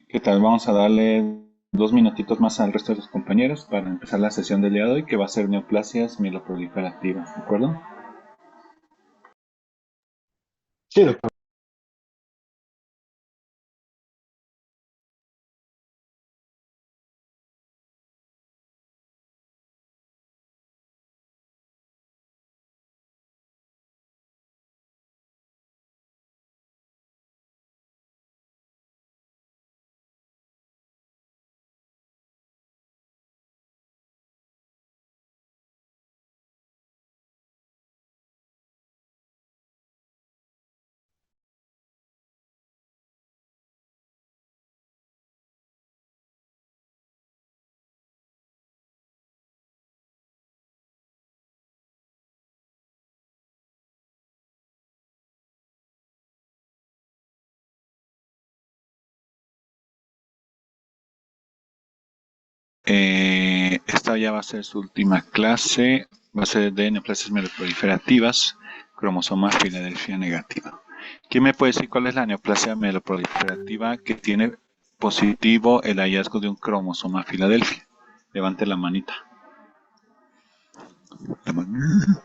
¿Qué tal? Vamos a darle 2 minutitos más al resto de los compañeros para empezar la sesión del día de hoy, que va a ser neoplasias mieloproliferativas, ¿de acuerdo? Sí, doctor. Esta ya va a ser su última clase, va a ser de neoplasias mieloproliferativas, cromosoma Filadelfia negativo. ¿Quién me puede decir cuál es la neoplasia mieloproliferativa que tiene positivo el hallazgo de un cromosoma Filadelfia? Levante la manita. La man-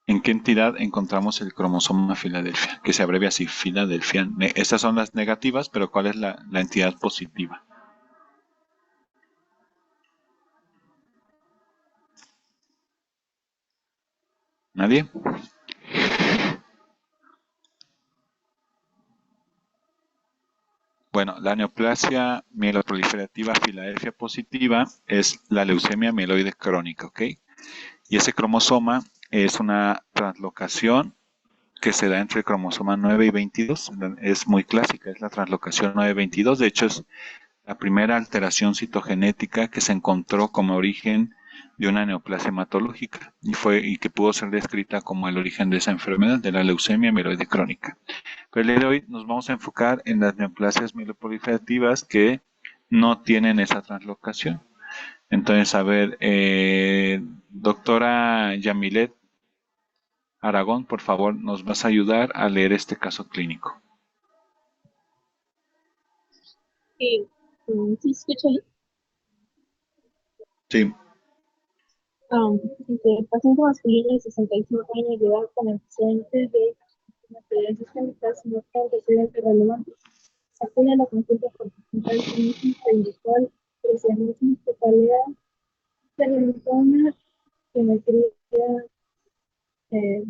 ¿En qué entidad encontramos el cromosoma Filadelfia? Que se abrevia así, Filadelfia. Estas son las negativas, pero ¿cuál es la entidad positiva? ¿Nadie? Bueno, la neoplasia mieloproliferativa Filadelfia positiva es la leucemia mieloide crónica, ¿ok? Y ese cromosoma es una translocación que se da entre el cromosoma 9 y 22. Es muy clásica, es la translocación 9-22. De hecho, es la primera alteración citogenética que se encontró como origen de una neoplasia hematológica y que pudo ser descrita como el origen de esa enfermedad, de la leucemia mieloide crónica. Pero el día de hoy nos vamos a enfocar en las neoplasias mieloproliferativas que no tienen esa translocación. Entonces, a ver, doctora Yamilet Aragón, por favor, nos vas a ayudar a leer este caso clínico. Sí, sí, escucho ahí. Sí. Dice, paciente masculino de 65 años de edad con antecedentes de enfermedades sistémicas no antecedentes relevantes. Acude a la consulta por presentar síntomas industrial, presianismo, cefalea, cerebrotoma, geometría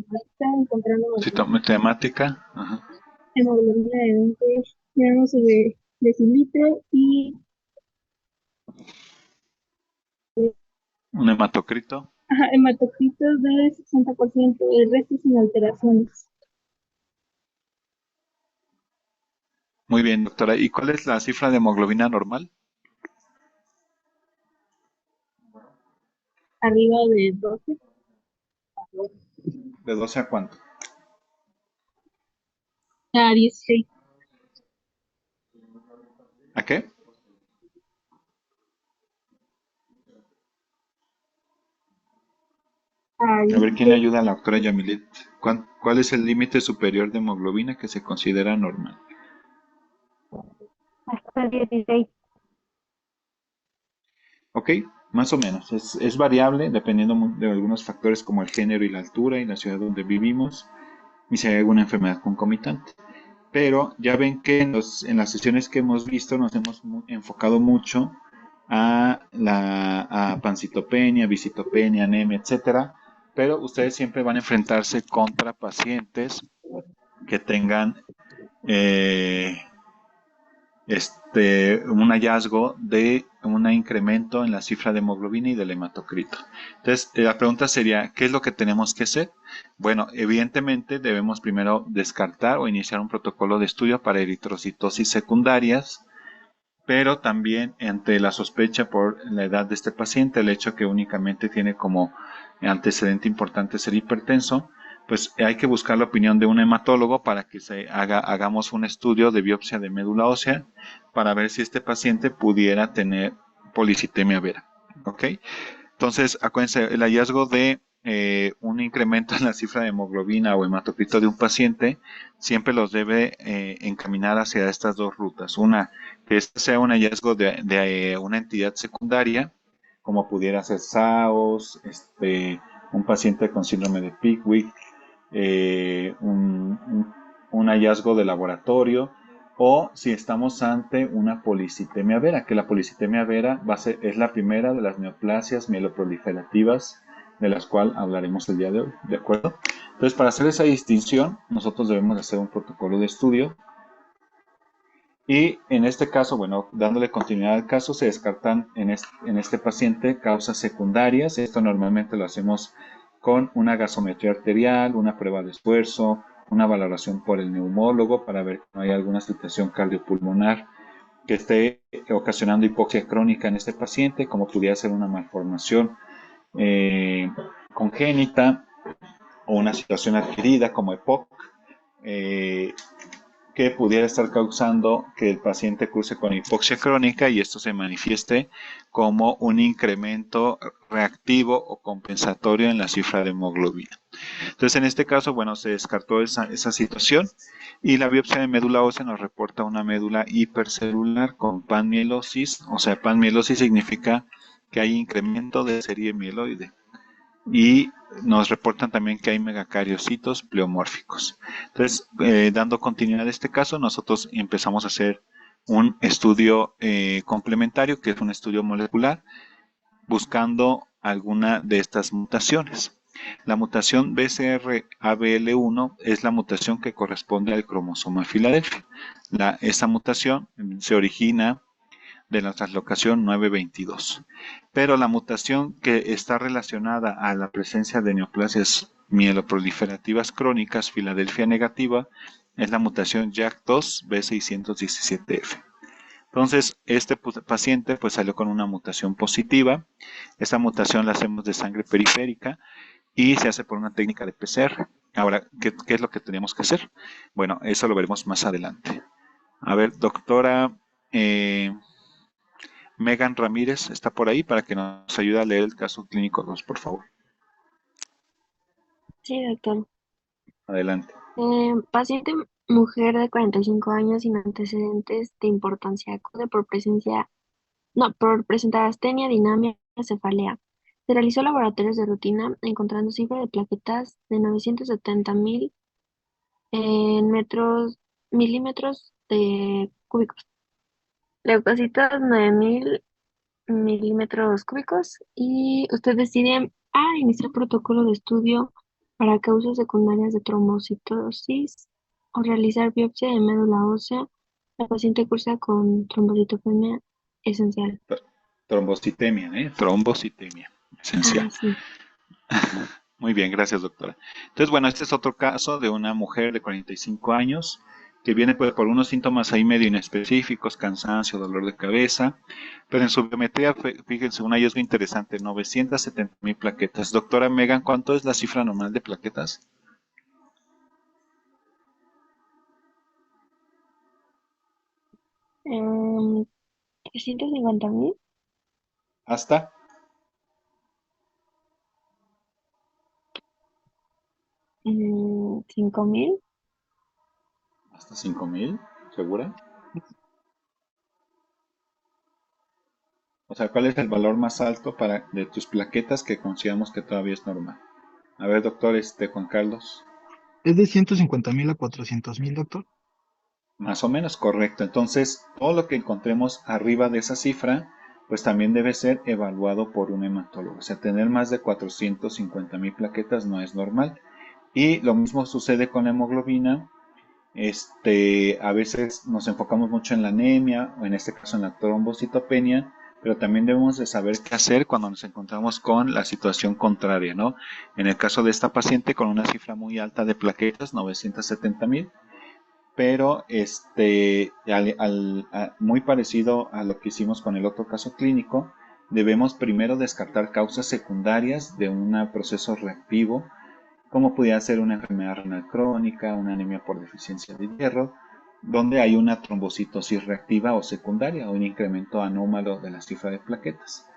básica, encontrando Temática. Ajá. hemoglobina de 20 gramos de decilitro y Un hematocrito. hematocritos de 60%, el resto sin alteraciones. Muy bien, doctora. ¿Y cuál es la cifra de hemoglobina normal? Arriba de 12 ¿De 12 a cuánto? a 16. ¿A qué? A A ver quién le 16 ayuda a la doctora Yamilet. ¿Cuál es el límite superior de hemoglobina que se considera normal? hasta 16. Ok, más o menos. Es variable dependiendo de algunos factores como el género y la altura y la ciudad donde vivimos y si hay alguna enfermedad concomitante. Pero ya ven que en las sesiones que hemos visto nos hemos enfocado mucho a pancitopenia, visitopenia, anemia, etcétera. Pero ustedes siempre van a enfrentarse contra pacientes que tengan eh, un hallazgo de un incremento en la cifra de hemoglobina y del hematocrito. Entonces, la pregunta sería, ¿qué es lo que tenemos que hacer? Bueno, evidentemente debemos primero descartar o iniciar un protocolo de estudio para eritrocitosis secundarias, pero también ante la sospecha por la edad de este paciente, el hecho que únicamente tiene como antecedente importante ser hipertenso, pues hay que buscar la opinión de un hematólogo para que hagamos un estudio de biopsia de médula ósea para ver si este paciente pudiera tener policitemia vera. ¿ok? Entonces, acuérdense, el hallazgo de un incremento en la cifra de hemoglobina o hematocrito de un paciente siempre los debe encaminar hacia estas dos rutas. Una, que este sea un hallazgo de una entidad secundaria, como pudiera ser SAOS, un paciente con síndrome de Pickwick, un hallazgo de laboratorio, o si estamos ante una policitemia vera, que la policitemia vera es la primera de las neoplasias mieloproliferativas de las cuales hablaremos el día de hoy, ¿de acuerdo? Entonces, para hacer esa distinción, nosotros debemos hacer un protocolo de estudio y en este caso, bueno, dándole continuidad al caso, se descartan en este paciente causas secundarias. Esto normalmente lo hacemos con una gasometría arterial, una prueba de esfuerzo, una valoración por el neumólogo para ver que no hay alguna situación cardiopulmonar que esté ocasionando hipoxia crónica en este paciente, como pudiera ser una malformación eh, congénita o una situación adquirida como EPOC. Eh, que pudiera estar causando que el paciente curse con hipoxia crónica y esto se manifieste como un incremento reactivo o compensatorio en la cifra de hemoglobina. Entonces, en este caso, bueno, se descartó esa situación y la biopsia de médula ósea nos reporta una médula hipercelular con panmielosis, o sea, panmielosis significa que hay incremento de serie mieloide y nos reportan también que hay megacariocitos pleomórficos. Entonces, dando continuidad a este caso, nosotros empezamos a hacer un estudio complementario, que es un estudio molecular, buscando alguna de estas mutaciones. La mutación BCR-ABL1 es la mutación que corresponde al cromosoma Filadelfia. Esta mutación se origina de la translocación 922. Pero la mutación que está relacionada a la presencia de neoplasias mieloproliferativas crónicas Filadelfia negativa es la mutación JAK2 B617F. Entonces, este paciente pues salió con una mutación positiva. Esta mutación la hacemos de sangre periférica y se hace por una técnica de PCR. Ahora, ¿qué es lo que tenemos que hacer? Bueno, eso lo veremos más adelante. A ver, doctora, Megan Ramírez está por ahí para que nos ayude a leer el caso clínico 2, por favor. Sí, doctor. Adelante. Paciente mujer de 45 años sin antecedentes de importancia acude por presentar astenia, dinamia, cefalea. Se realizó laboratorios de rutina encontrando cifra de plaquetas de 970.000 en milímetros de cúbicos. Leucocitos 9.000 milímetros cúbicos y usted decide iniciar protocolo de estudio para causas secundarias de trombocitosis o realizar biopsia de médula ósea. La paciente cursa con trombocitopenia esencial. Trombocitemia, ¿eh? Trombocitemia, Ah, esencial. sí. Muy bien, gracias, doctora. Entonces, bueno, este es otro caso de una mujer de 45 años que viene pues, por unos síntomas ahí medio inespecíficos, cansancio, dolor de cabeza, pero en su biometría, fíjense, un hallazgo interesante, 970.000 plaquetas. Doctora Megan, ¿cuánto es la cifra normal de plaquetas? 350.000. ¿Hasta? 5.000. ¿Hasta 5.000? ¿Segura? O sea, ¿cuál es el valor más alto de tus plaquetas que consideramos que todavía es normal? A ver, doctor, Juan Carlos. Es de 150.000 a 400.000, doctor. Más o menos correcto. Entonces, todo lo que encontremos arriba de esa cifra, pues también debe ser evaluado por un hematólogo. O sea, tener más de 450.000 plaquetas no es normal. Y lo mismo sucede con la hemoglobina. A veces nos enfocamos mucho en la anemia, o en este caso en la trombocitopenia, pero también debemos de saber qué hacer cuando nos encontramos con la situación contraria, ¿no? En el caso de esta paciente con una cifra muy alta de plaquetas, 970.000, pero muy parecido a lo que hicimos con el otro caso clínico, debemos primero descartar causas secundarias de un proceso reactivo, como pudiera ser una enfermedad renal crónica, una anemia por deficiencia de hierro, donde hay una trombocitosis reactiva o secundaria o un incremento anómalo de la cifra de plaquetas.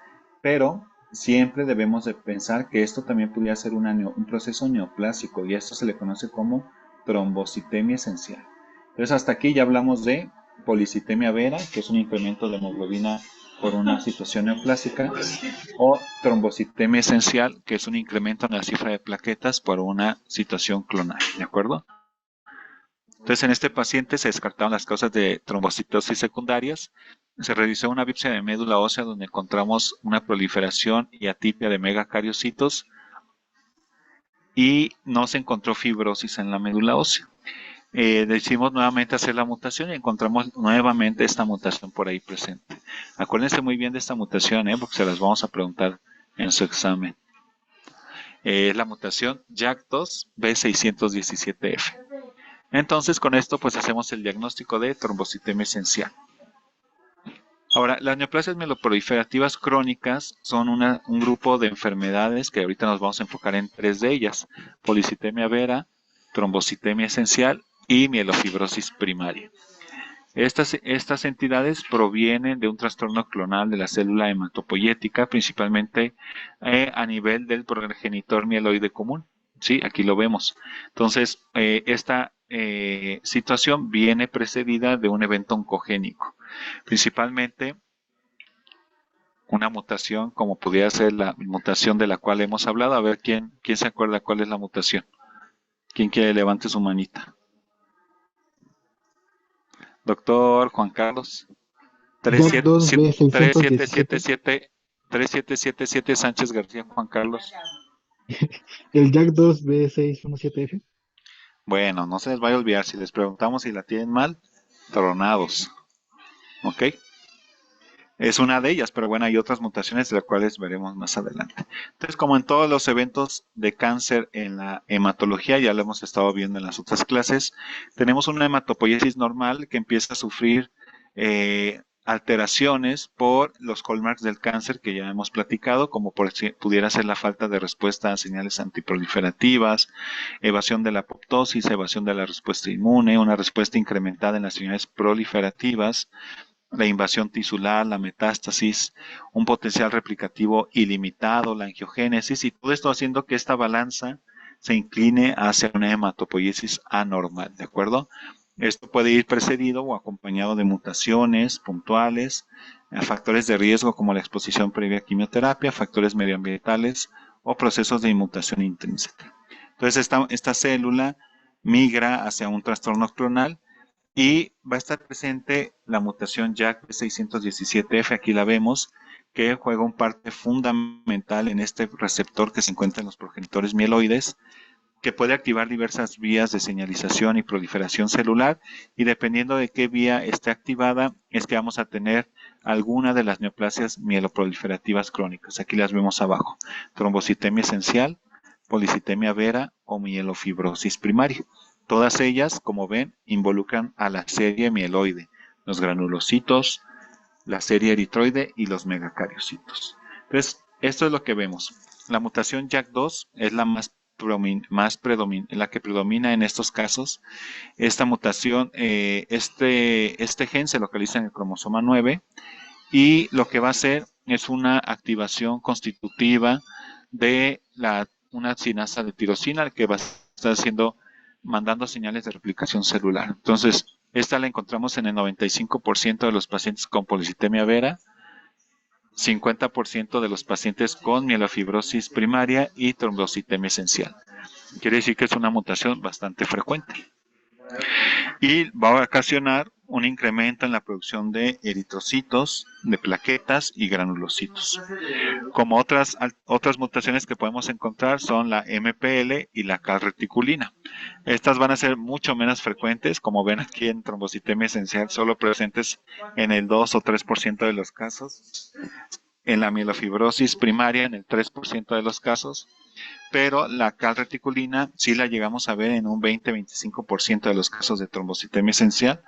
Pero siempre debemos de pensar que esto también podría ser un proceso neoplásico y esto se le conoce como trombocitemia esencial. Entonces hasta aquí ya hablamos de policitemia vera, que es un incremento de hemoglobina por una situación neoplásica, o trombocitemia esencial, que es un incremento en la cifra de plaquetas por una situación clonal, ¿de acuerdo? Entonces, en este paciente se descartaron las causas de trombocitosis secundarias. Se realizó una biopsia de médula ósea donde encontramos una proliferación y atipia de megacariocitos y no se encontró fibrosis en la médula ósea. Decidimos nuevamente hacer la mutación y encontramos nuevamente esta mutación por ahí presente. Acuérdense muy bien de esta mutación, porque se las vamos a preguntar en su examen. Es la mutación JAK2 B617F. Entonces, con esto pues hacemos el diagnóstico de trombocitemia esencial. Ahora, las neoplasias mieloproliferativas crónicas son un grupo de enfermedades que ahorita nos vamos a enfocar en 3 de ellas: policitemia vera, trombocitemia esencial y mielofibrosis primaria. Estas entidades provienen de un trastorno clonal de la célula hematopoyética, principalmente a nivel del progenitor mieloide común. Sí, aquí lo vemos. Entonces, esta situación viene precedida de un evento oncogénico, principalmente una mutación como pudiera ser la mutación de la cual hemos hablado. A ver, ¿quién se acuerda cuál es la mutación? ¿Quién quiere levante su manita? Doctor Juan Carlos. JAK2B617. 3777 Sánchez García Juan Carlos. El JAK2B617F. Bueno, no se les vaya a olvidar, si les preguntamos si la tienen mal, tronados. ¿Ok? Es una de ellas, pero bueno, hay otras mutaciones de las cuales veremos más adelante. Entonces, como en todos los eventos de cáncer en la hematología, ya lo hemos estado viendo en las otras clases, tenemos una hematopoiesis normal que empieza a sufrir alteraciones por los hallmarks del cáncer que ya hemos platicado, como pudiera ser la falta de respuesta a señales antiproliferativas, evasión de la apoptosis, evasión de la respuesta inmune, una respuesta incrementada en las señales proliferativas, la invasión tisular, la metástasis, un potencial replicativo ilimitado, la angiogénesis, y todo esto haciendo que esta balanza se incline hacia una hematopoiesis anormal, ¿de acuerdo? Esto puede ir precedido o acompañado de mutaciones puntuales, factores de riesgo como la exposición previa a quimioterapia, factores medioambientales o procesos de inmutación intrínseca. Entonces esta célula migra hacia un trastorno clonal y va a estar presente la mutación JAK617F, aquí la vemos, que juega un parte fundamental en este receptor que se encuentra en los progenitores mieloides, que puede activar diversas vías de señalización y proliferación celular, y dependiendo de qué vía esté activada, es que vamos a tener alguna de las neoplasias mieloproliferativas crónicas. Aquí las vemos abajo: trombocitemia esencial, policitemia vera o mielofibrosis primaria. Todas ellas, como ven, involucran a la serie mieloide, los granulocitos, la serie eritroide y los megacariocitos. Entonces, esto es lo que vemos. La mutación JAK2 es la la que predomina en estos casos. Esta mutación, este gen se localiza en el cromosoma 9 y lo que va a hacer es una activación constitutiva de una sinasa de tirosina que va a estar mandando señales de replicación celular. Entonces, esta la encontramos en el 95% de los pacientes con policitemia vera, 50% de los pacientes con mielofibrosis primaria y trombocitemia esencial. Quiere decir que es una mutación bastante frecuente. Y va a ocasionar un incremento en la producción de eritrocitos, de plaquetas y granulocitos. Como otras mutaciones que podemos encontrar son la MPL y la calreticulina. Estas van a ser mucho menos frecuentes, como ven aquí en trombocitemia esencial, solo presentes en el 2 o 3% de los casos. En la mielofibrosis primaria, en el 3% de los casos. Pero la calreticulina sí la llegamos a ver en un 20-25% de los casos de trombocitemia esencial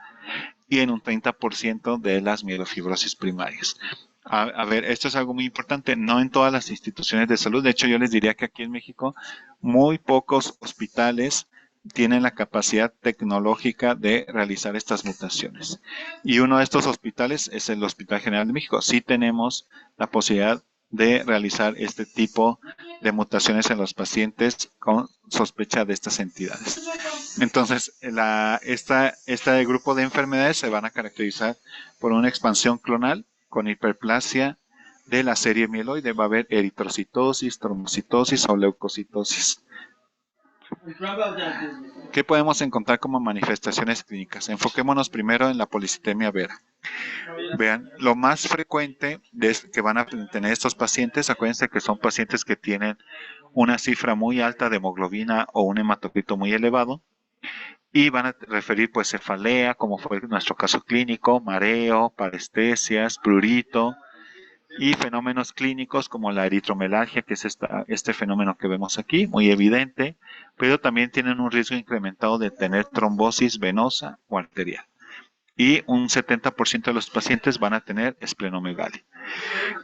y en un 30% de las mielofibrosis primarias. A ver, esto es algo muy importante, no en todas las instituciones de salud. De hecho, yo les diría que aquí en México muy pocos hospitales tienen la capacidad tecnológica de realizar estas mutaciones. Y uno de estos hospitales es el Hospital General de México. Sí tenemos la posibilidad de realizar este tipo de mutaciones en los pacientes con sospecha de estas entidades. Entonces, este grupo de enfermedades se van a caracterizar por una expansión clonal con hiperplasia de la serie mieloide. Va a haber eritrocitosis, trombocitosis o leucocitosis. ¿Qué podemos encontrar como manifestaciones clínicas? Enfoquémonos primero en la policitemia vera. Vean, lo más frecuente que van a tener estos pacientes, acuérdense que son pacientes que tienen una cifra muy alta de hemoglobina o un hematocrito muy elevado, y van a referir pues cefalea, como fue nuestro caso clínico, mareo, parestesias, prurito, y fenómenos clínicos como la eritromelalgia, que es este fenómeno que vemos aquí, muy evidente, pero también tienen un riesgo incrementado de tener trombosis venosa o arterial. Y un 70% de los pacientes van a tener esplenomegalia.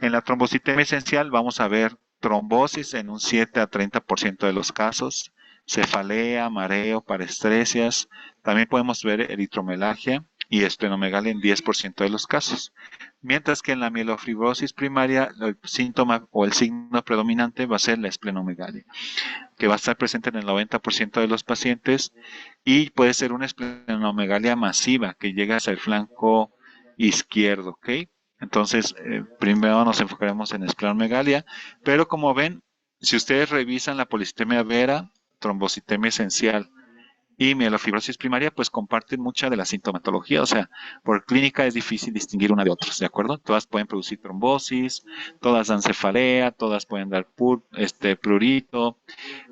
En la trombocitemia esencial vamos a ver trombosis en un 7 a 30% de los casos, cefalea, mareo, parestesias. También podemos ver eritromelalgia y esplenomegalia en 10% de los casos. Mientras que en la mielofibrosis primaria el síntoma o el signo predominante va a ser la esplenomegalia, que va a estar presente en el 90% de los pacientes y puede ser una esplenomegalia masiva que llega hacia el flanco izquierdo, ¿ok? Entonces, primero nos enfocaremos en esplenomegalia, pero como ven, si ustedes revisan la policitemia vera, trombocitemia esencial y mielofibrosis primaria, pues comparten mucha de la sintomatología, o sea, por clínica es difícil distinguir una de otras, ¿de acuerdo? Todas pueden producir trombosis, todas dan cefalea, todas pueden dar prurito,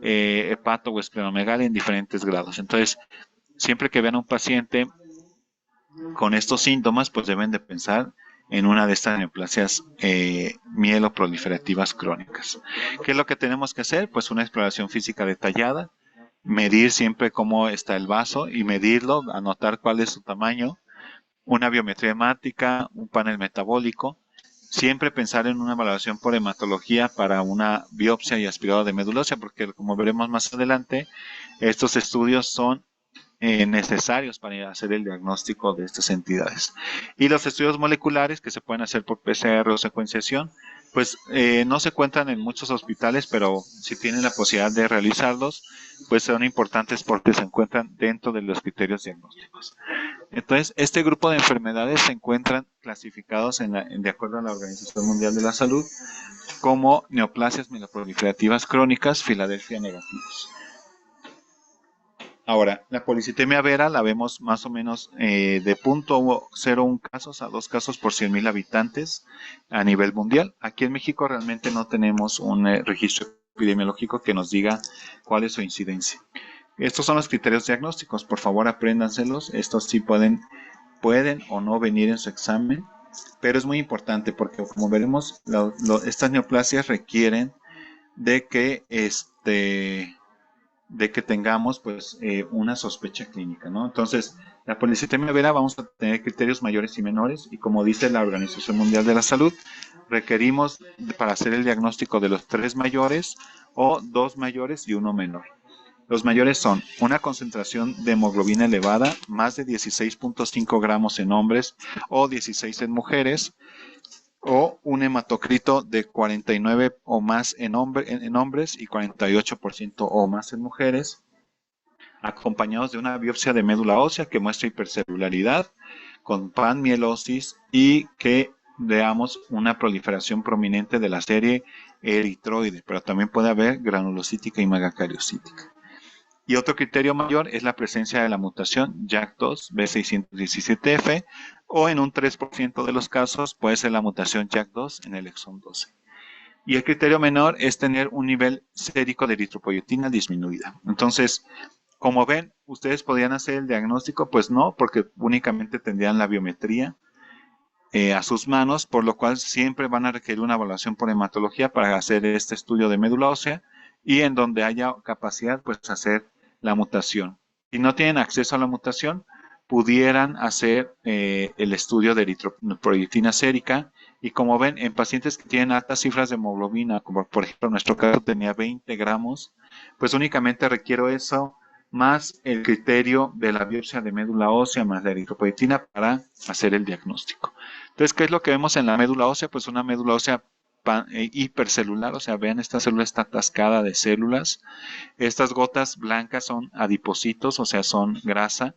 hepato o esplenomegalia en diferentes grados. Entonces, siempre que vean a un paciente con estos síntomas, pues deben de pensar en una de estas neoplasias mieloproliferativas crónicas. ¿Qué es lo que tenemos que hacer? Pues una exploración física detallada, medir siempre cómo está el vaso y medirlo, anotar cuál es su tamaño, una biometría hemática, un panel metabólico, siempre pensar en una evaluación por hematología para una biopsia y aspirado de médula ósea, porque como veremos más adelante, estos estudios son necesarios para hacer el diagnóstico de estas entidades. Y los estudios moleculares que se pueden hacer por PCR o secuenciación, pues no se encuentran en muchos hospitales, pero si tienen la posibilidad de realizarlos, pues son importantes porque se encuentran dentro de los criterios diagnósticos. Entonces, este grupo de enfermedades se encuentran clasificados de acuerdo a la Organización Mundial de la Salud como neoplasias mieloproliferativas crónicas Filadelfia negativos. Ahora, la policitemia vera la vemos más o menos de 0.01 casos a 2 casos por 100,000 habitantes a nivel mundial. Aquí en México realmente no tenemos un registro epidemiológico que nos diga cuál es su incidencia. Estos son los criterios diagnósticos, por favor apréndanselos. Estos sí pueden o no venir en su examen, pero es muy importante porque como veremos, estas neoplasias requieren de que tengamos pues una sospecha clínica, ¿no? Entonces, la policitemia vera vamos a tener criterios mayores y menores y como dice la Organización Mundial de la Salud, requerimos para hacer el diagnóstico de los 3 mayores o 2 mayores y 1 menor. Los mayores son una concentración de hemoglobina elevada, más de 16.5 gramos en hombres o 16 en mujeres, o un hematocrito de 49 o más en hombres y 48% o más en mujeres, acompañados de una biopsia de médula ósea que muestra hipercelularidad con panmielosis y que veamos una proliferación prominente de la serie eritroide, pero también puede haber granulocítica y megacariocítica. Y otro criterio mayor es la presencia de la mutación JAK2 B617F o en un 3% de los casos puede ser la mutación JAK2 en el exón 12. Y el criterio menor es tener un nivel sérico de eritropoyetina disminuida. Entonces, como ven, ¿ustedes podrían hacer el diagnóstico? Pues no, porque únicamente tendrían la biometría a sus manos, por lo cual siempre van a requerir una evaluación por hematología para hacer este estudio de médula ósea y en donde haya capacidad, pues hacer la mutación. Si no tienen acceso a la mutación, pudieran hacer el estudio de eritropoyetina sérica y como ven, en pacientes que tienen altas cifras de hemoglobina, como por ejemplo en nuestro caso tenía 20 gramos, pues únicamente requiero eso más el criterio de la biopsia de médula ósea más la eritropoyetina para hacer el diagnóstico. Entonces, ¿qué es lo que vemos en la médula ósea? Pues una médula ósea hipercelular, o sea, vean, esta célula está atascada de células. Estas gotas blancas son adipocitos, o sea, son grasa,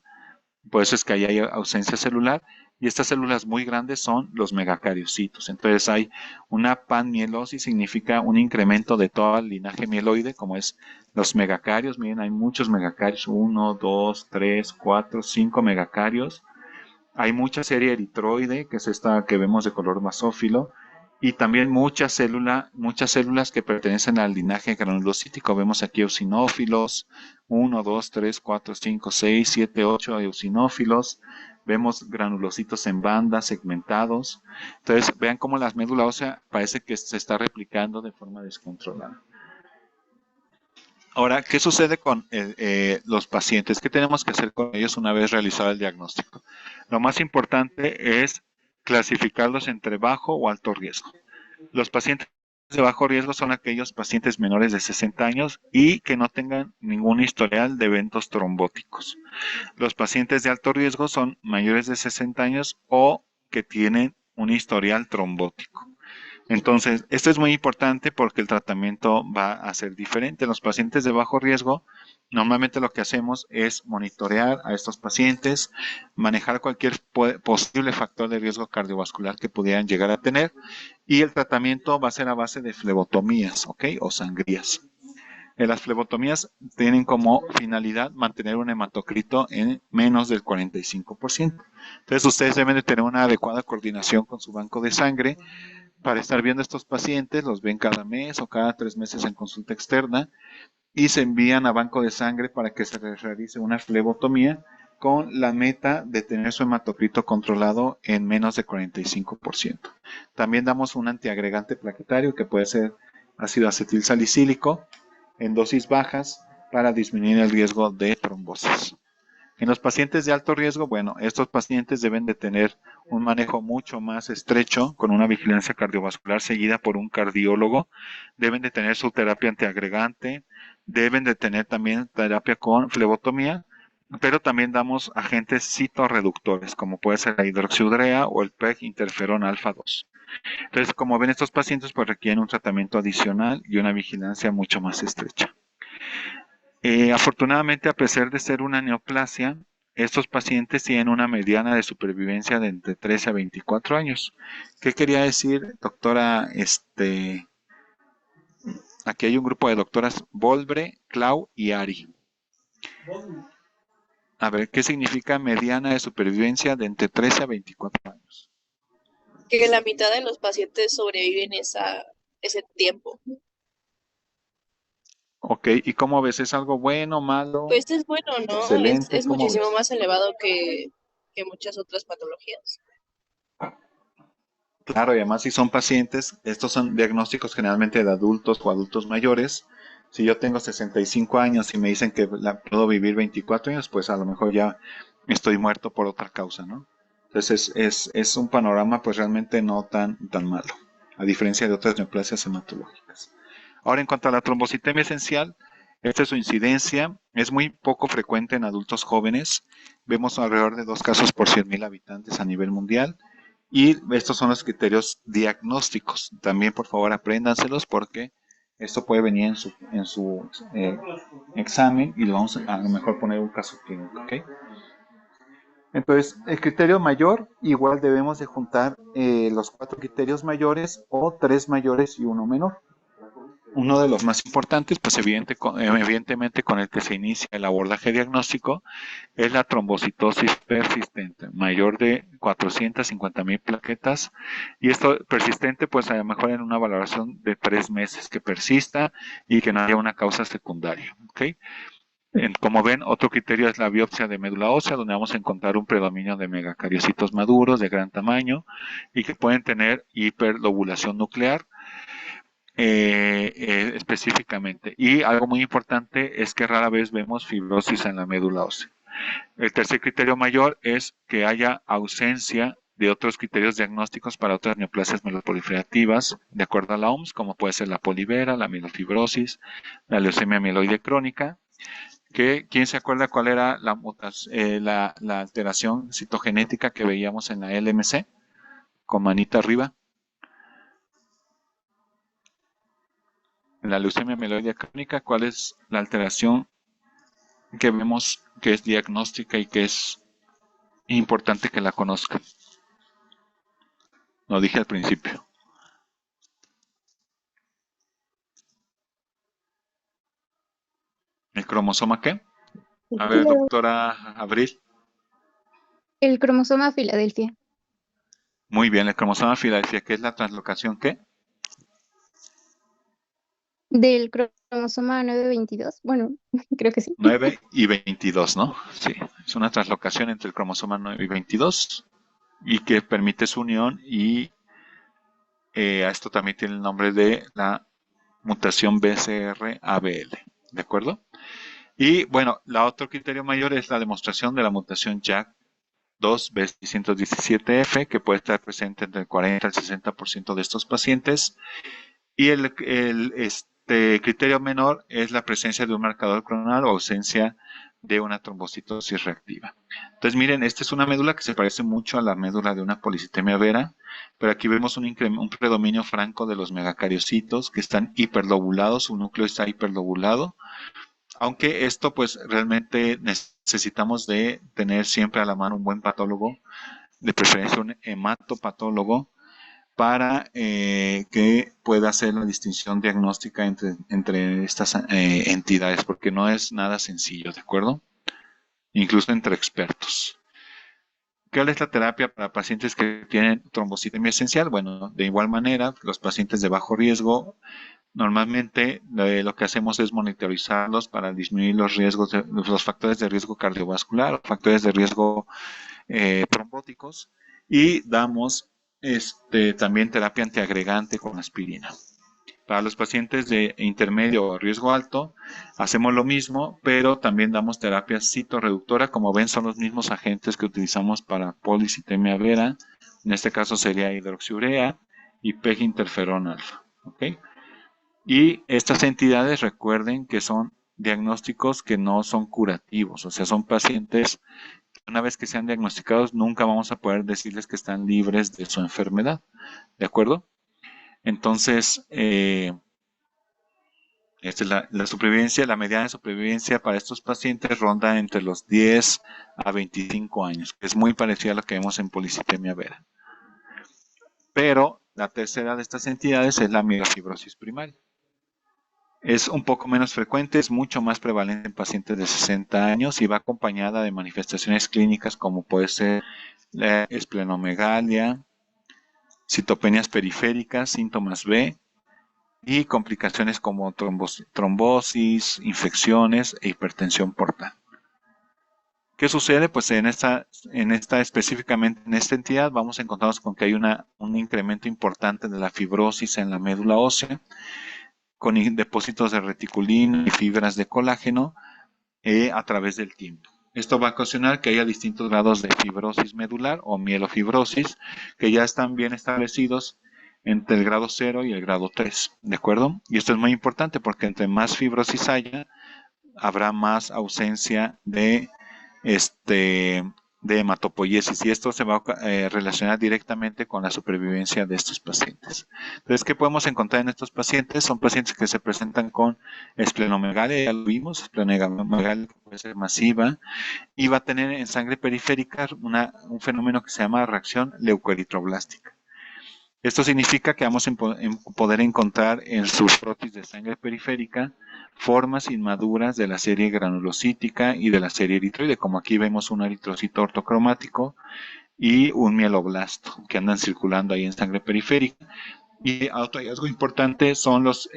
por eso es que ahí hay ausencia celular. Y estas células muy grandes son los megacariocitos. Entonces hay una panmielosis, significa un incremento de todo el linaje mieloide, como es los megacarios. Miren, hay muchos megacarios, 1, 2, 3, 4, 5 megacarios. Hay mucha serie eritroide, que es esta que vemos de color basófilo, y también muchas células que pertenecen al linaje granulocítico. Vemos aquí eosinófilos, 1, 2, 3, 4, 5, 6, 7, 8 eosinófilos. Vemos granulocitos en bandas, segmentados. Entonces, vean cómo la médula ósea parece que se está replicando de forma descontrolada. Ahora, ¿qué sucede con los pacientes? ¿Qué tenemos que hacer con ellos una vez realizado el diagnóstico? Lo más importante es clasificarlos entre bajo o alto riesgo. Los pacientes de bajo riesgo son aquellos pacientes menores de 60 años y que no tengan ningún historial de eventos trombóticos. Los pacientes de alto riesgo son mayores de 60 años o que tienen un historial trombótico. Entonces, esto es muy importante porque el tratamiento va a ser diferente. En los pacientes de bajo riesgo, normalmente lo que hacemos es monitorear a estos pacientes, manejar cualquier posible factor de riesgo cardiovascular que pudieran llegar a tener, y el tratamiento va a ser a base de flebotomías, ¿ok? O sangrías. Las flebotomías tienen como finalidad mantener un hematocrito en menos del 45%. Entonces, ustedes deben de tener una adecuada coordinación con su banco de sangre para estar viendo a estos pacientes. Los ven cada mes o cada 3 meses en consulta externa y se envían a banco de sangre para que se les realice una flebotomía con la meta de tener su hematocrito controlado en menos de 45%. También damos un antiagregante plaquetario que puede ser ácido acetil salicílico en dosis bajas para disminuir el riesgo de trombosis. En los pacientes de alto riesgo, bueno, estos pacientes deben de tener un manejo mucho más estrecho con una vigilancia cardiovascular seguida por un cardiólogo. Deben de tener su terapia antiagregante, deben de tener también terapia con flebotomía, pero también damos agentes citorreductores, como puede ser la hidroxiurea o el PEG interferón alfa 2. Entonces, como ven, estos pacientes pues requieren un tratamiento adicional y una vigilancia mucho más estrecha. Afortunadamente, a pesar de ser una neoplasia, estos pacientes tienen una mediana de supervivencia de entre 13 a 24 años. ¿Qué quería decir, doctora? Aquí hay un grupo de doctoras Volbre, Clau y Ari. A ver, ¿qué significa mediana de supervivencia de entre 13 a 24 años? Que la mitad de los pacientes sobreviven ese tiempo. Ok, ¿y cómo ves? ¿Es algo bueno, malo? Pues es bueno, ¿no? Excelente. Es muchísimo más elevado que muchas otras patologías. Claro, y además si son pacientes, estos son diagnósticos generalmente de adultos o adultos mayores. Si yo tengo 65 años y me dicen que puedo vivir 24 años, pues a lo mejor ya estoy muerto por otra causa, ¿no? Entonces es un panorama pues realmente no tan malo, a diferencia de otras neoplasias hematológicas. Ahora, en cuanto a la trombocitemia esencial, esta es su incidencia, es muy poco frecuente en adultos jóvenes. Vemos alrededor de 2 casos por 100,000 habitantes a nivel mundial. Y estos son los criterios diagnósticos. También, por favor, apréndanselos porque esto puede venir en su examen y lo vamos a lo mejor poner un caso clínico, ¿ok? Entonces, el criterio mayor, igual debemos de juntar los 4 criterios mayores o 3 mayores y 1 menor. Uno de los más importantes, pues evidentemente con el que se inicia el abordaje diagnóstico, es la trombocitosis persistente, mayor de 450,000 plaquetas. Y esto persistente, pues a lo mejor en una valoración de 3 meses, que persista y que no haya una causa secundaria. ¿Okay? Como ven, otro criterio es la biopsia de médula ósea, donde vamos a encontrar un predominio de megacariocitos maduros de gran tamaño y que pueden tener hiperlobulación nuclear. Específicamente. Y algo muy importante es que rara vez vemos fibrosis en la médula ósea. El tercer criterio mayor es que haya ausencia de otros criterios diagnósticos para otras neoplasias mieloproliferativas, de acuerdo a la OMS, como puede ser la polivera, la mielofibrosis, la leucemia mieloide crónica. ¿Quién se acuerda cuál era la alteración citogenética que veíamos en la LMC? Con manita arriba. En la leucemia mieloide crónica, ¿cuál es la alteración que vemos que es diagnóstica y que es importante que la conozcan? Lo dije al principio. ¿El cromosoma qué? A ver, doctora Abril. El cromosoma Filadelfia. Muy bien, el cromosoma Filadelfia, ¿qué es la translocación qué? Del cromosoma 922. Bueno, creo que sí. 9 y 22, ¿no? Sí, es una translocación entre el cromosoma 9 y 22 y que permite su unión y a esto también tiene el nombre de la mutación BCR-ABL, ¿de acuerdo? Y bueno, la otro criterio mayor es la demostración de la mutación JAK2B617F, que puede estar presente entre el 40 al 60% de estos pacientes. Y el criterio menor es la presencia de un marcador clonal o ausencia de una trombocitosis reactiva. Entonces, miren, esta es una médula que se parece mucho a la médula de una policitemia vera, pero aquí vemos un predominio franco de los megacariocitos que están hiperlobulados, su núcleo está hiperlobulado, aunque esto pues realmente necesitamos de tener siempre a la mano un buen patólogo, de preferencia un hematopatólogo, para que pueda hacer la distinción diagnóstica entre estas entidades, porque no es nada sencillo, ¿de acuerdo? Incluso entre expertos. ¿Cuál es la terapia para pacientes que tienen trombocitemia esencial? Bueno, de igual manera, los pacientes de bajo riesgo, normalmente lo que hacemos es monitorizarlos para disminuir los riesgos, los factores de riesgo cardiovascular, factores de riesgo trombóticos, y damos también terapia antiagregante con aspirina. Para los pacientes de intermedio o riesgo alto, hacemos lo mismo, pero también damos terapia citorreductora. Como ven, son los mismos agentes que utilizamos para policitemia vera. En este caso sería hidroxiurea y PEG-interferón alfa. ¿Okay? Y estas entidades, recuerden que son diagnósticos que no son curativos, o sea, son pacientes que una vez que sean diagnosticados nunca vamos a poder decirles que están libres de su enfermedad, ¿de acuerdo? Entonces, esta es la supervivencia, la mediana de supervivencia para estos pacientes ronda entre los 10 a 25 años, que es muy parecida a lo que vemos en policitemia vera. Pero la tercera de estas entidades es la mielofibrosis primaria. Es un poco menos frecuente, es mucho más prevalente en pacientes de 60 años y va acompañada de manifestaciones clínicas como puede ser la esplenomegalia, citopenias periféricas, síntomas B y complicaciones como trombosis, infecciones e hipertensión portal. ¿Qué sucede? Pues en esta específicamente en esta entidad vamos a encontrarnos con que hay un incremento importante de la fibrosis en la médula ósea, con depósitos de reticulina y fibras de colágeno a través del tiempo. Esto va a ocasionar que haya distintos grados de fibrosis medular o mielofibrosis que ya están bien establecidos entre el grado 0 y el grado 3, ¿de acuerdo? Y esto es muy importante porque entre más fibrosis haya, habrá más ausencia de hematopoiesis, y esto se va a relacionar directamente con la supervivencia de estos pacientes. Entonces, ¿qué podemos encontrar en estos pacientes? Son pacientes que se presentan con esplenomegalia, ya lo vimos, esplenomegalia que puede ser masiva, y va a tener en sangre periférica un fenómeno que se llama reacción leucoeritroblástica. Esto significa que vamos a poder encontrar en su frotis de sangre periférica formas inmaduras de la serie granulocítica y de la serie eritroide, como aquí vemos un eritrocito ortocromático y un mieloblasto que andan circulando ahí en sangre periférica. Y otro hallazgo importante son los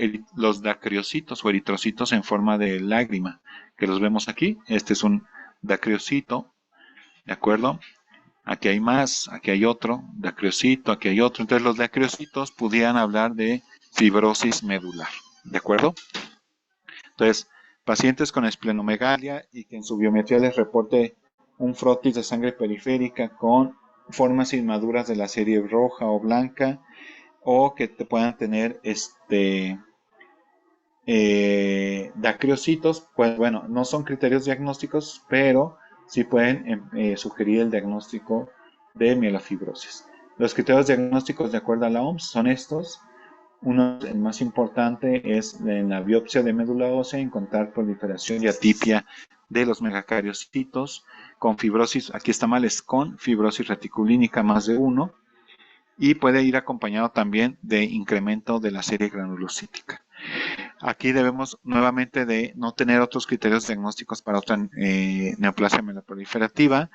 dacriocitos o eritrocitos en forma de lágrima, que los vemos aquí. Este es un dacriocito, ¿de acuerdo? Aquí hay más, aquí hay otro, dacriocito, aquí hay otro. Entonces los dacriocitos pudieran hablar de fibrosis medular, ¿de acuerdo? Entonces, pacientes con esplenomegalia y que en su biometría les reporte un frotis de sangre periférica con formas inmaduras de la serie roja o blanca, o que te puedan tener dacriocitos, pues bueno, no son criterios diagnósticos, pero sí pueden sugerir el diagnóstico de mielofibrosis. Los criterios diagnósticos de acuerdo a la OMS son estos. El más importante es en la biopsia de médula ósea encontrar proliferación y atipia de los megacariocitos con fibrosis, aquí está mal, es con fibrosis reticulínica más de 1 y puede ir acompañado también de incremento de la serie granulocítica. Aquí debemos nuevamente de no tener otros criterios diagnósticos para otra neoplasia mieloproliferativa.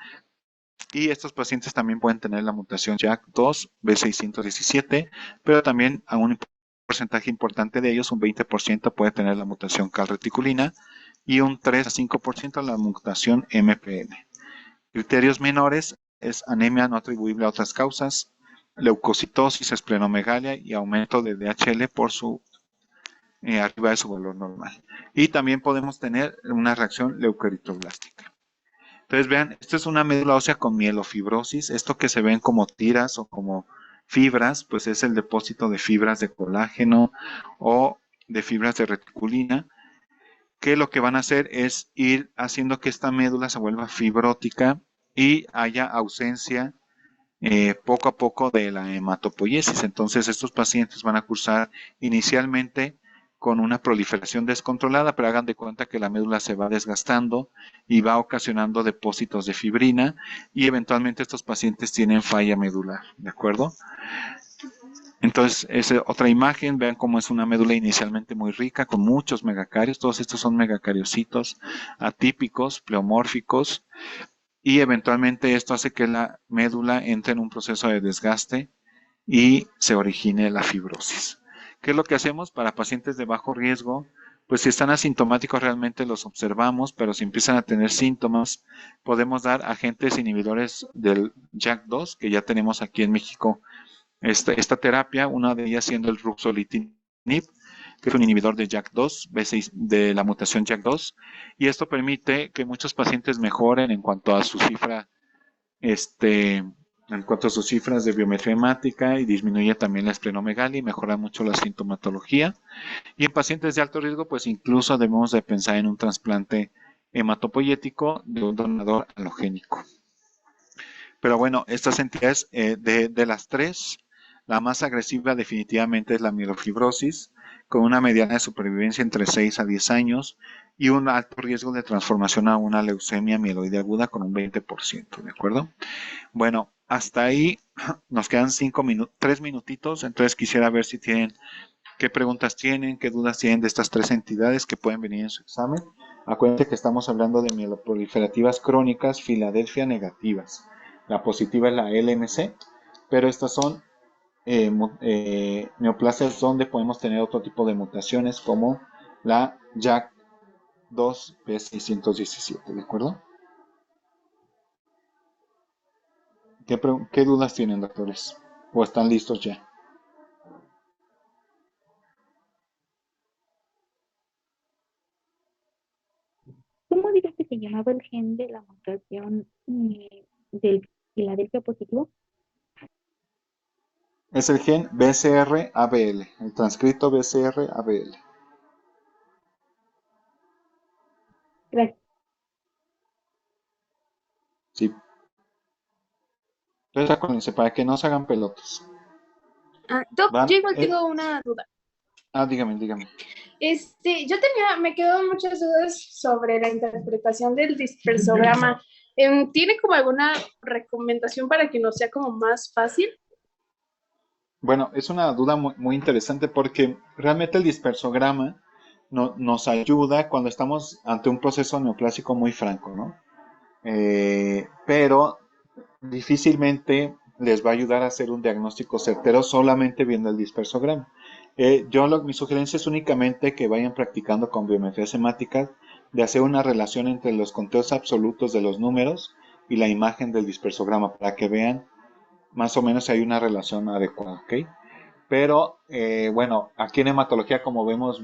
Y estos pacientes también pueden tener la mutación JAK2 B617, pero también a un porcentaje importante de ellos, un 20%, puede tener la mutación calreticulina y un 3 a 5% la mutación MPN. Criterios menores es anemia no atribuible a otras causas, leucocitosis, esplenomegalia y aumento de DHL por su arriba de su valor normal. Y también podemos tener una reacción leucoeritroblástica. Entonces vean, esto es una médula ósea con mielofibrosis. Esto que se ven como tiras o como fibras, pues es el depósito de fibras de colágeno o de fibras de reticulina, que lo que van a hacer es ir haciendo que esta médula se vuelva fibrótica y haya ausencia poco a poco de la hematopoiesis. Entonces estos pacientes van a cursar inicialmente con una proliferación descontrolada, pero hagan de cuenta que la médula se va desgastando y va ocasionando depósitos de fibrina y eventualmente estos pacientes tienen falla medular, ¿de acuerdo? Entonces, es otra imagen, vean cómo es una médula inicialmente muy rica, con muchos megacarios, todos estos son megacariocitos atípicos, pleomórficos, y eventualmente esto hace que la médula entre en un proceso de desgaste y se origine la fibrosis. ¿Qué es lo que hacemos para pacientes de bajo riesgo? Pues si están asintomáticos realmente los observamos, pero si empiezan a tener síntomas, podemos dar agentes inhibidores del JAK2, que ya tenemos aquí en México esta terapia, una de ellas siendo el ruxolitinib, que es un inhibidor de JAK2, B6, de la mutación JAK2, y esto permite que muchos pacientes mejoren en cuanto a su cifra, en cuanto a sus cifras de biometría hemática y disminuye también la esplenomegalia y mejora mucho la sintomatología. Y en pacientes de alto riesgo, pues incluso debemos de pensar en un trasplante hematopoyético de un donador halogénico. Pero bueno, estas entidades de las tres, la más agresiva definitivamente es la mielofibrosis, con una mediana de supervivencia entre 6 a 10 años y un alto riesgo de transformación a una leucemia mieloide aguda con un 20%, ¿de acuerdo? Bueno, hasta ahí nos quedan 3 minutitos, entonces quisiera ver si tienen, qué preguntas tienen, qué dudas tienen de estas tres entidades que pueden venir en su examen. Acuérdense que estamos hablando de mieloproliferativas crónicas Filadelfia negativas. La positiva es la LMC, pero estas son neoplasias donde podemos tener otro tipo de mutaciones como la JAK2 B617, ¿de acuerdo? ¿Qué dudas tienen, doctores? ¿O están listos ya? ¿Cómo dices que se llamaba el gen de la mutación del Filadelfia positivo? Es el gen BCR-ABL, el transcrito BCR-ABL. Gracias. Sí. Entonces acuérdense, para que no se hagan pelotas. Doc, Van, yo igual tengo una duda. dígame. Me quedo muchas dudas sobre la interpretación del dispersograma. ¿Tiene como alguna recomendación para que nos sea como más fácil? Bueno, es una duda muy interesante porque realmente el dispersograma nos ayuda cuando estamos ante un proceso neoplásico muy franco, ¿no? Pero difícilmente les va a ayudar a hacer un diagnóstico certero solamente viendo el dispersograma. Mi sugerencia es únicamente que vayan practicando con biometrías hemáticas de hacer una relación entre los conteos absolutos de los números y la imagen del dispersograma para que vean más o menos si hay una relación adecuada, ¿ok? Pero bueno, aquí en hematología como vemos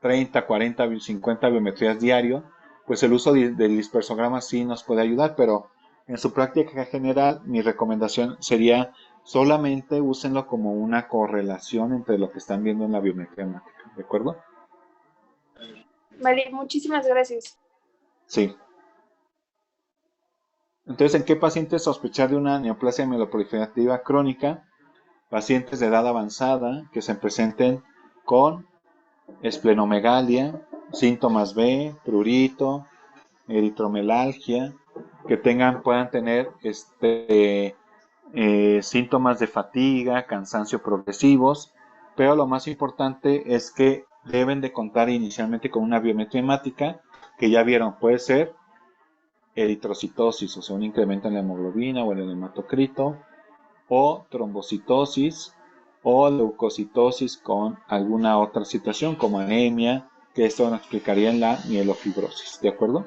30, 40, 50 biometrías diario, pues el uso del dispersograma sí nos puede ayudar, pero en su práctica general mi recomendación sería solamente úsenlo como una correlación entre lo que están viendo en la biometría hemática, ¿de acuerdo? Vale, muchísimas gracias. Sí. Entonces, ¿en qué pacientes sospechar de una neoplasia mieloproliferativa crónica? Pacientes de edad avanzada que se presenten con esplenomegalia, síntomas B, prurito, eritromelalgia, que puedan tener síntomas de fatiga, cansancio progresivos, pero lo más importante es que deben de contar inicialmente con una biometría hemática, que ya vieron, puede ser eritrocitosis, o sea, un incremento en la hemoglobina o en el hematocrito, o trombocitosis o leucocitosis con alguna otra situación como anemia, que esto nos explicaría en la mielofibrosis, ¿de acuerdo?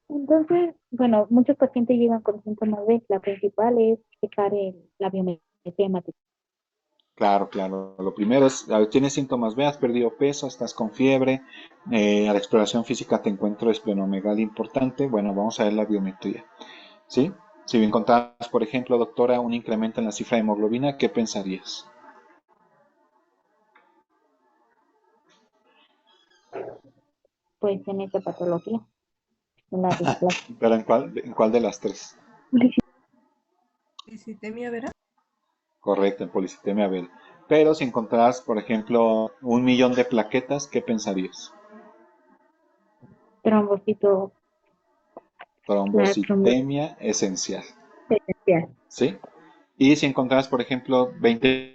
Entonces, bueno, muchos pacientes llegan con síntomas B. La principal es checar la biometría hemática. Claro, claro. Lo primero es, tienes síntomas B, has perdido peso, estás con fiebre, a la exploración física te encuentro esplenomegalia importante, bueno, vamos a ver la biometría, ¿sí? Si encontrás, por ejemplo, doctora, un incremento en la cifra de hemoglobina, ¿qué pensarías? Pues en esta patología, en la displasia. ¿Pero en cuál de las tres? Policitemia, ¿verdad? Correcto, en policitemia Bell. Pero si encontrás, por ejemplo, 1 millón de plaquetas, ¿qué pensarías? Trombocito, la Trombocitemia esencial, esencial. ¿sí? Y si encontrás, por ejemplo, 20